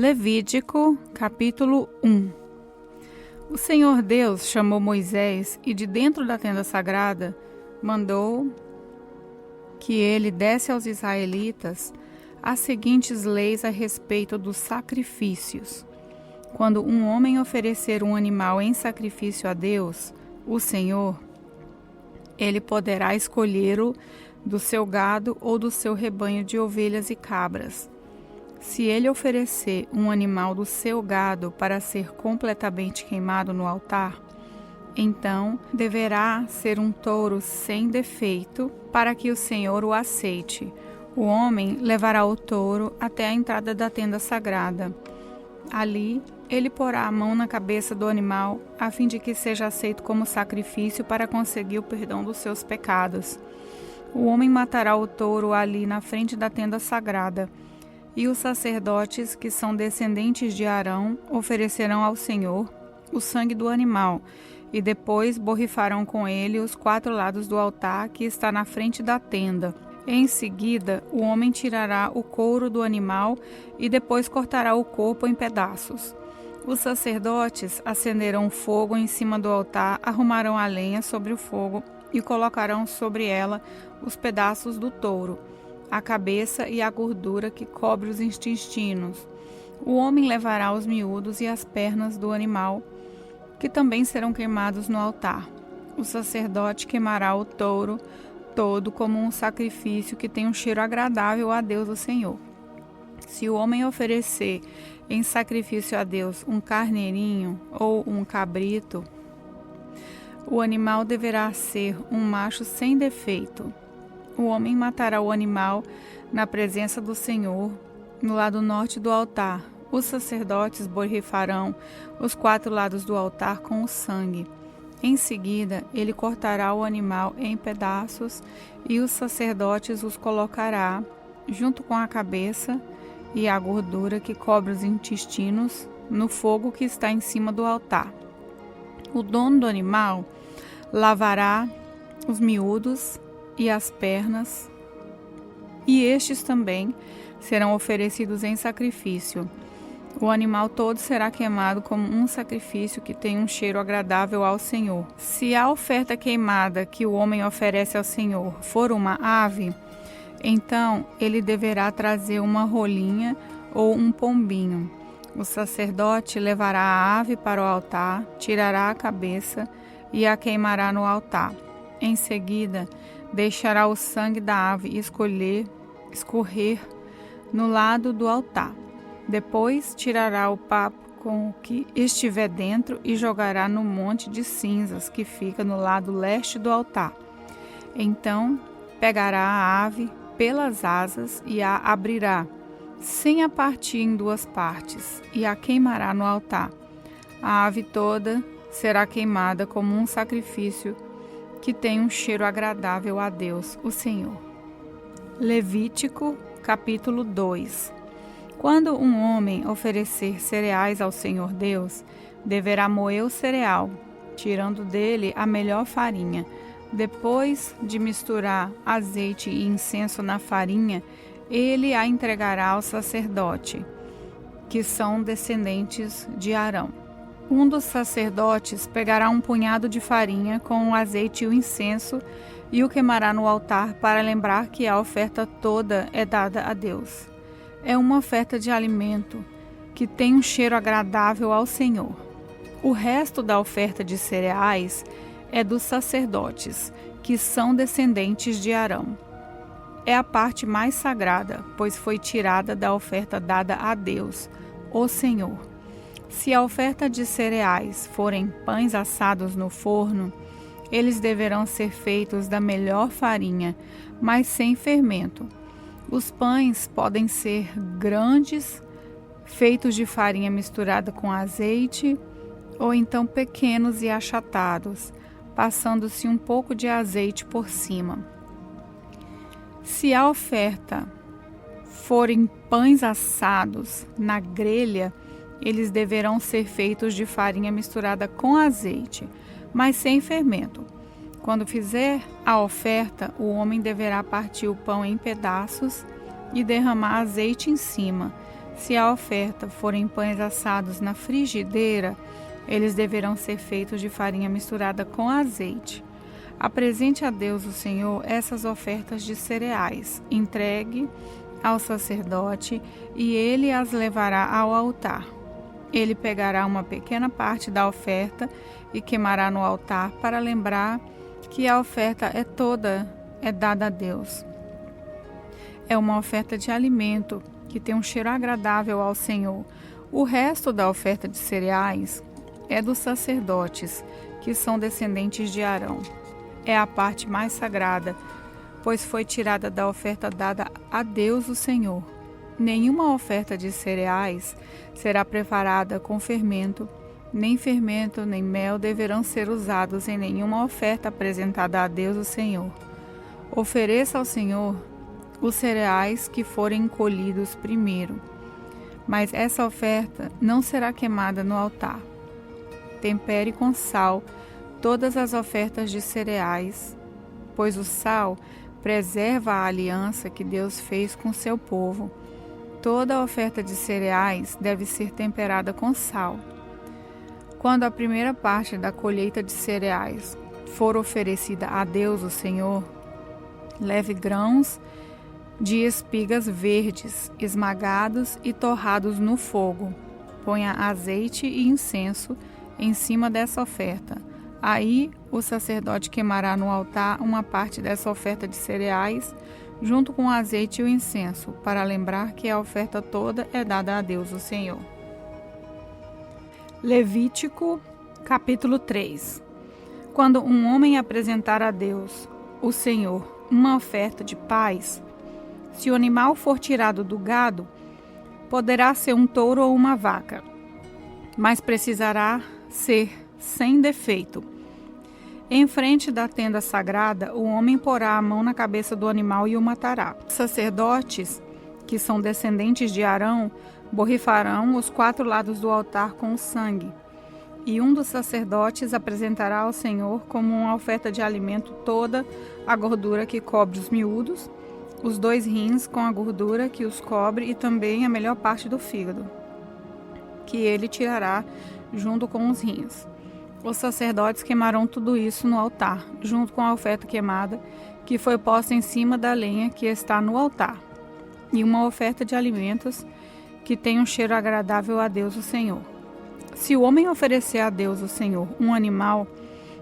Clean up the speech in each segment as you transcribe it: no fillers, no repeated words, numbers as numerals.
Levítico, capítulo 1. O Senhor Deus chamou Moisés e de dentro da tenda sagrada mandou que ele desse aos israelitas as seguintes leis a respeito dos sacrifícios. Quando um homem oferecer um animal em sacrifício a Deus, o Senhor, ele poderá escolhê-lo do seu gado ou do seu rebanho de ovelhas e cabras. Se ele oferecer um animal do seu gado para ser completamente queimado no altar, então deverá ser um touro sem defeito para que o Senhor o aceite. O homem levará o touro até a entrada da tenda sagrada. Ali, ele porá a mão na cabeça do animal, a fim de que seja aceito como sacrifício para conseguir o perdão dos seus pecados. O homem matará o touro ali na frente da tenda sagrada. E os sacerdotes, que são descendentes de Arão, oferecerão ao Senhor o sangue do animal, e depois borrifarão com ele os 4 lados do altar que está na frente da tenda. Em seguida, o homem tirará o couro do animal e depois cortará o corpo em pedaços. Os sacerdotes acenderão fogo em cima do altar, arrumarão a lenha sobre o fogo e colocarão sobre ela os pedaços do touro, a cabeça e a gordura que cobre os intestinos. O homem levará os miúdos e as pernas do animal, que também serão queimados no altar. O sacerdote queimará o touro todo como um sacrifício que tem um cheiro agradável a Deus, o Senhor. Se o homem oferecer em sacrifício a Deus um carneirinho ou um cabrito, o animal deverá ser um macho sem defeito. O homem matará o animal na presença do Senhor, no lado norte do altar. Os sacerdotes borrifarão os 4 lados do altar com o sangue. Em seguida, ele cortará o animal em pedaços e os sacerdotes os colocará, junto com a cabeça e a gordura que cobre os intestinos, no fogo que está em cima do altar. O dono do animal lavará os miúdos e as pernas, e estes também serão oferecidos em sacrifício. O animal todo será queimado como um sacrifício que tem um cheiro agradável ao Senhor. Se a oferta queimada que o homem oferece ao Senhor for uma ave, então ele deverá trazer uma rolinha ou um pombinho. O sacerdote levará a ave para o altar, tirará a cabeça e a queimará no altar. Em seguida, deixará o sangue da ave escorrer no lado do altar. Depois tirará o papo com o que estiver dentro e jogará no monte de cinzas que fica no lado leste do altar. Então pegará a ave pelas asas e a abrirá, sem a partir em 2 partes, e a queimará no altar. A ave toda será queimada como um sacrifício que tem um cheiro agradável a Deus, o Senhor. Levítico, capítulo 2. Quando um homem oferecer cereais ao Senhor Deus, deverá moer o cereal, tirando dele a melhor farinha. Depois de misturar azeite e incenso na farinha, ele a entregará ao sacerdote, que são descendentes de Arão. Um dos sacerdotes pegará um punhado de farinha com o azeite e o incenso e o queimará no altar para lembrar que a oferta toda é dada a Deus. É uma oferta de alimento que tem um cheiro agradável ao Senhor. O resto da oferta de cereais é dos sacerdotes, que são descendentes de Arão. É a parte mais sagrada, pois foi tirada da oferta dada a Deus, o Senhor. Se a oferta de cereais forem pães assados no forno, eles deverão ser feitos da melhor farinha, mas sem fermento. Os pães podem ser grandes, feitos de farinha misturada com azeite, ou então pequenos e achatados, passando-se um pouco de azeite por cima. Se a oferta forem pães assados na grelha, eles deverão ser feitos de farinha misturada com azeite, mas sem fermento. Quando fizer a oferta, o homem deverá partir o pão em pedaços e derramar azeite em cima, Se a oferta forem pães assados na frigideira, eles deverão ser feitos de farinha misturada com azeite. Apresente a Deus o Senhor essas ofertas de cereais, entregue ao sacerdote e ele as levará ao altar. Ele pegará uma pequena parte da oferta e queimará no altar para lembrar que a oferta é dada a Deus. É uma oferta de alimento que tem um cheiro agradável ao Senhor. O resto da oferta de cereais é dos sacerdotes, que são descendentes de Arão. É a parte mais sagrada, pois foi tirada da oferta dada a Deus o Senhor. Nenhuma oferta de cereais será preparada com fermento, nem mel deverão ser usados em nenhuma oferta apresentada a Deus o Senhor. Ofereça ao Senhor os cereais que forem colhidos primeiro, mas essa oferta não será queimada no altar. Tempere com sal todas as ofertas de cereais, pois o sal preserva a aliança que Deus fez com seu povo. Toda oferta de cereais deve ser temperada com sal. Quando a primeira parte da colheita de cereais for oferecida a Deus o Senhor, leve grãos de espigas verdes, esmagados e torrados no fogo. Ponha azeite e incenso em cima dessa oferta. Aí o sacerdote queimará no altar uma parte dessa oferta de cereais, junto com o azeite e o incenso, para lembrar que a oferta toda é dada a Deus o Senhor. Levítico, capítulo 3. Quando um homem apresentar a Deus, o Senhor, uma oferta de paz, se o animal for tirado do gado, poderá ser um touro ou uma vaca, mas precisará ser sem defeito. Em frente da tenda sagrada, o homem porá a mão na cabeça do animal e o matará. Os sacerdotes, que são descendentes de Arão, borrifarão os 4 lados do altar com o sangue. E um dos sacerdotes apresentará ao Senhor como uma oferta de alimento toda a gordura que cobre os miúdos, os 2 rins com a gordura que os cobre e também a melhor parte do fígado, que ele tirará junto com os rins. Os sacerdotes queimarão tudo isso no altar, junto com a oferta queimada, que foi posta em cima da lenha que está no altar, e uma oferta de alimentos que tem um cheiro agradável a Deus o Senhor. Se o homem oferecer a Deus o Senhor um animal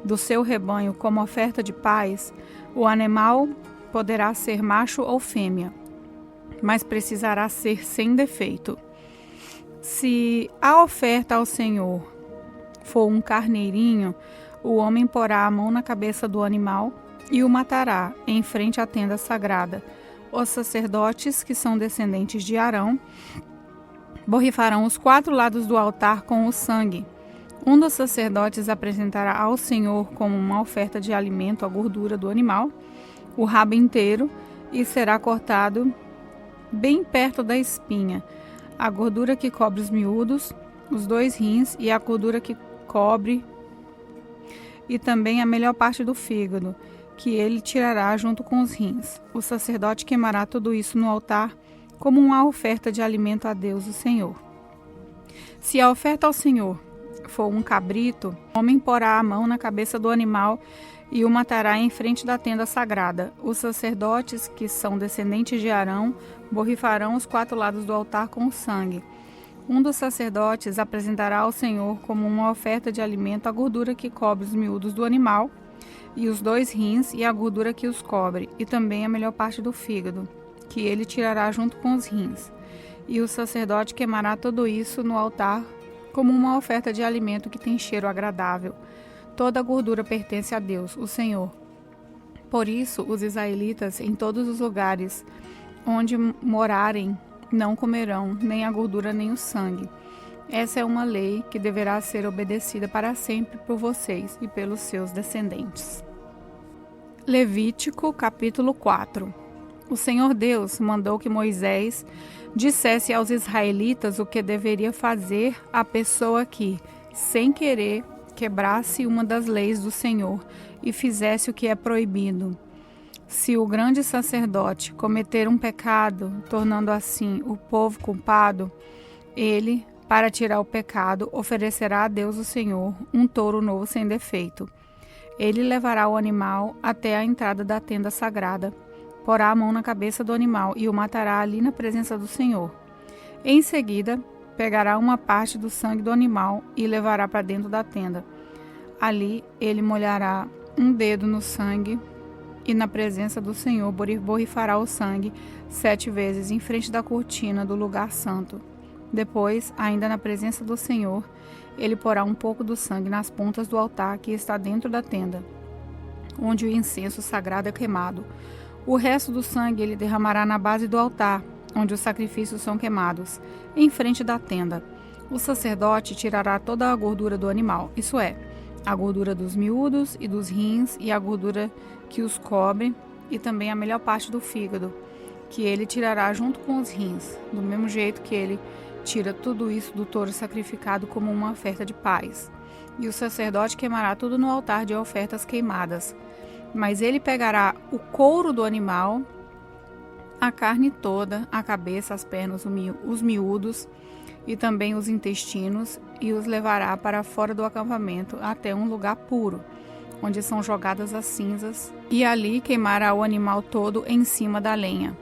do seu rebanho como oferta de paz, o animal poderá ser macho ou fêmea, mas precisará ser sem defeito. Se a oferta ao Senhor for um carneirinho, o homem porá a mão na cabeça do animal e o matará em frente à tenda sagrada. Os sacerdotes, que são descendentes de Arão, borrifarão os 4 lados do altar com o sangue. Um dos sacerdotes apresentará ao Senhor como uma oferta de alimento a gordura do animal, o rabo inteiro, e será cortado bem perto da espinha, a gordura que cobre os miúdos, os 2 rins e a gordura que cobre, e também a melhor parte do fígado, que ele tirará junto com os rins. O sacerdote queimará tudo isso no altar como uma oferta de alimento a Deus o Senhor. Se a oferta ao Senhor for um cabrito, o homem porá a mão na cabeça do animal e o matará em frente da tenda sagrada. Os sacerdotes, que são descendentes de Arão, borrifarão os 4 lados do altar com o sangue. Um dos sacerdotes apresentará ao Senhor como uma oferta de alimento a gordura que cobre os miúdos do animal, e os 2 rins e a gordura que os cobre, e também a melhor parte do fígado, que ele tirará junto com os rins. E o sacerdote queimará tudo isso no altar como uma oferta de alimento que tem cheiro agradável. Toda a gordura pertence a Deus, o Senhor. Por isso, os israelitas, em todos os lugares onde morarem, não comerão nem a gordura nem o sangue. Essa é uma lei que deverá ser obedecida para sempre por vocês e pelos seus descendentes. Levítico, capítulo 4. O Senhor Deus mandou que Moisés dissesse aos israelitas o que deveria fazer a pessoa que, sem querer, quebrasse uma das leis do Senhor e fizesse o que é proibido. Se o grande sacerdote cometer um pecado, tornando assim o povo culpado, ele, para tirar o pecado, oferecerá a Deus o Senhor um touro novo sem defeito. Ele levará o animal até a entrada da tenda sagrada, porá a mão na cabeça do animal e o matará ali na presença do Senhor. Em seguida, pegará uma parte do sangue do animal e levará para dentro da tenda. Ali ele molhará um dedo no sangue e na presença do Senhor borrifará o sangue 7 vezes em frente da cortina do lugar santo. Depois, ainda na presença do Senhor, ele porá um pouco do sangue nas pontas do altar que está dentro da tenda, onde o incenso sagrado é queimado. O resto do sangue ele derramará na base do altar, onde os sacrifícios são queimados, em frente da tenda. O sacerdote tirará toda a gordura do animal, isso é, a gordura dos miúdos e dos rins e a gordura que os cobre, e também a melhor parte do fígado, que ele tirará junto com os rins, do mesmo jeito que ele tira tudo isso do touro sacrificado como uma oferta de paz. E o sacerdote queimará tudo no altar de ofertas queimadas. Mas ele pegará o couro do animal, a carne toda, a cabeça, as pernas, os miúdos e também os intestinos, e os levará para fora do acampamento até um lugar puro, onde são jogadas as cinzas, e ali queimará o animal todo em cima da lenha.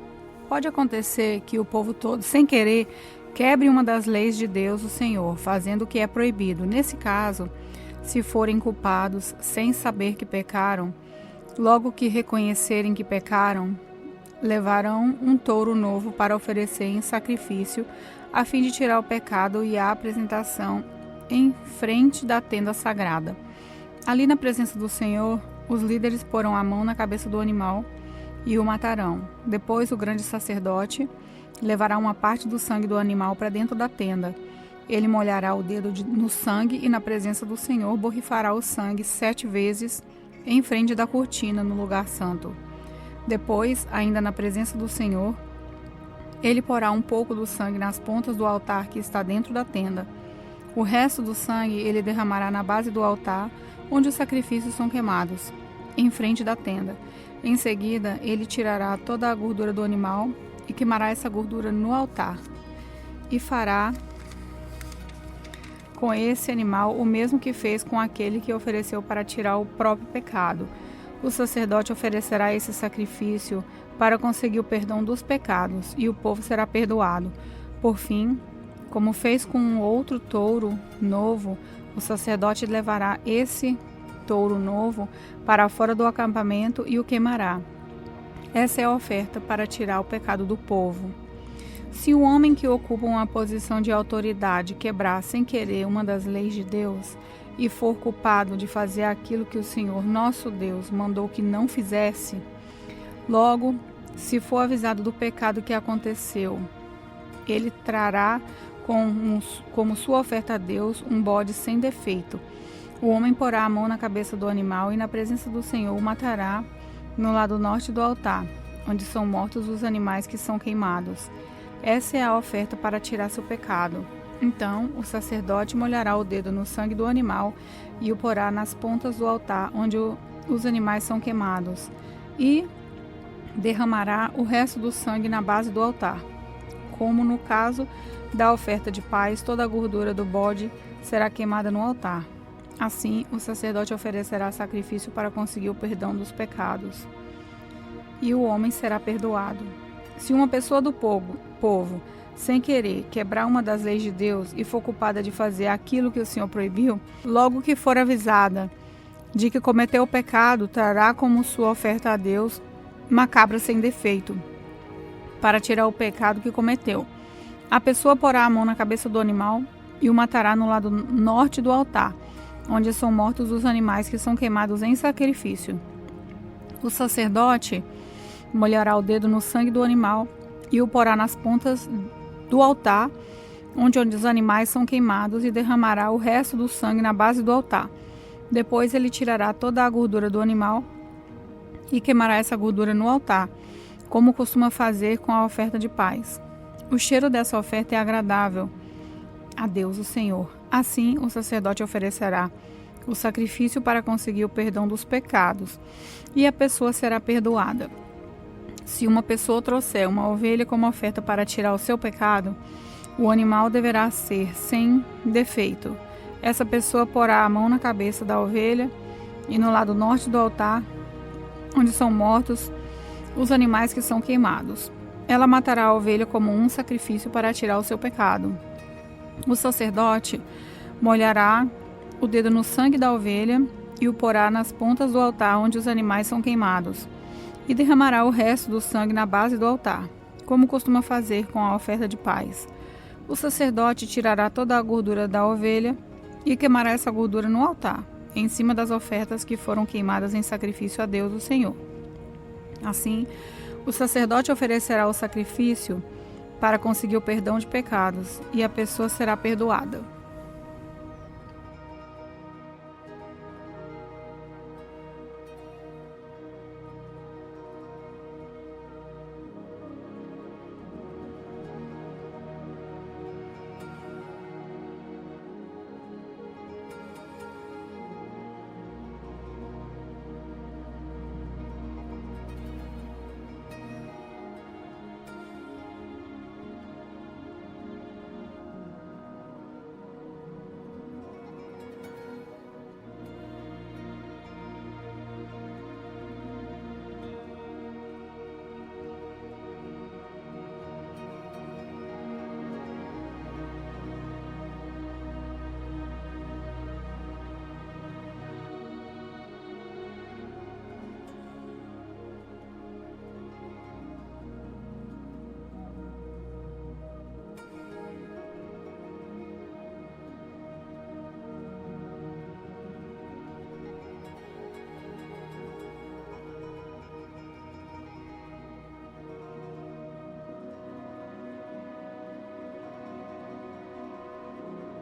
Pode acontecer que o povo todo, sem querer, quebre uma das leis de Deus, o Senhor, fazendo o que é proibido. Nesse caso, se forem culpados sem saber que pecaram, logo que reconhecerem que pecaram, levarão um touro novo para oferecer em sacrifício, a fim de tirar o pecado e a apresentação em frente da tenda sagrada. Ali na presença do Senhor, os líderes porão a mão na cabeça do animal e o matarão. Depois o grande sacerdote levará uma parte do sangue do animal para dentro da tenda. Ele molhará o dedo no sangue e na presença do Senhor borrifará o sangue 7 vezes em frente da cortina no lugar santo. Depois, ainda na presença do Senhor, ele porá um pouco do sangue nas pontas do altar que está dentro da tenda. O resto do sangue ele derramará na base do altar, onde os sacrifícios são queimados, em frente da tenda. Em seguida, ele tirará toda a gordura do animal e queimará essa gordura no altar, e fará com esse animal o mesmo que fez com aquele que ofereceu para tirar o próprio pecado. O sacerdote oferecerá esse sacrifício para conseguir o perdão dos pecados, e o povo será perdoado. Por fim, como fez com um outro touro novo, o sacerdote levará esse touro novo para fora do acampamento e o queimará. Essa é a oferta para tirar o pecado do povo. Se o homem que ocupa uma posição de autoridade quebrar sem querer uma das leis de Deus e for culpado de fazer aquilo que o Senhor nosso Deus mandou que não fizesse, logo, se for avisado do pecado que aconteceu, ele trará como sua oferta a Deus um bode sem defeito. O homem porá a mão na cabeça do animal e na presença do Senhor o matará no lado norte do altar, onde são mortos os animais que são queimados. Essa é a oferta para tirar seu pecado. Então, o sacerdote molhará o dedo no sangue do animal e o porá nas pontas do altar, onde os animais são queimados, e derramará o resto do sangue na base do altar. Como no caso da oferta de paz, toda a gordura do bode será queimada no altar. Assim, o sacerdote oferecerá sacrifício para conseguir o perdão dos pecados, e o homem será perdoado. Se uma pessoa do povo, sem querer, quebrar uma das leis de Deus e for culpada de fazer aquilo que o Senhor proibiu, logo que for avisada de que cometeu o pecado, trará como sua oferta a Deus uma cabra sem defeito, para tirar o pecado que cometeu. A pessoa porá a mão na cabeça do animal e o matará no lado norte do altar, onde são mortos os animais que são queimados em sacrifício. O sacerdote molhará o dedo no sangue do animal e o porá nas pontas do altar, onde os animais são queimados, e derramará o resto do sangue na base do altar. Depois ele tirará toda a gordura do animal e queimará essa gordura no altar, como costuma fazer com a oferta de paz. O cheiro dessa oferta é agradável a Deus, o Senhor. Assim, o sacerdote oferecerá o sacrifício para conseguir o perdão dos pecados, e a pessoa será perdoada. Se uma pessoa trouxer uma ovelha como oferta para tirar o seu pecado, o animal deverá ser sem defeito. Essa pessoa porá a mão na cabeça da ovelha e no lado norte do altar, onde são mortos os animais que são queimados. Ela matará a ovelha como um sacrifício para tirar o seu pecado. O sacerdote molhará o dedo no sangue da ovelha e o porá nas pontas do altar onde os animais são queimados, e derramará o resto do sangue na base do altar, como costuma fazer com a oferta de paz. O sacerdote tirará toda a gordura da ovelha e queimará essa gordura no altar, em cima das ofertas que foram queimadas em sacrifício a Deus, o Senhor. Assim, o sacerdote oferecerá o sacrifício para conseguir o perdão de pecados, e a pessoa será perdoada.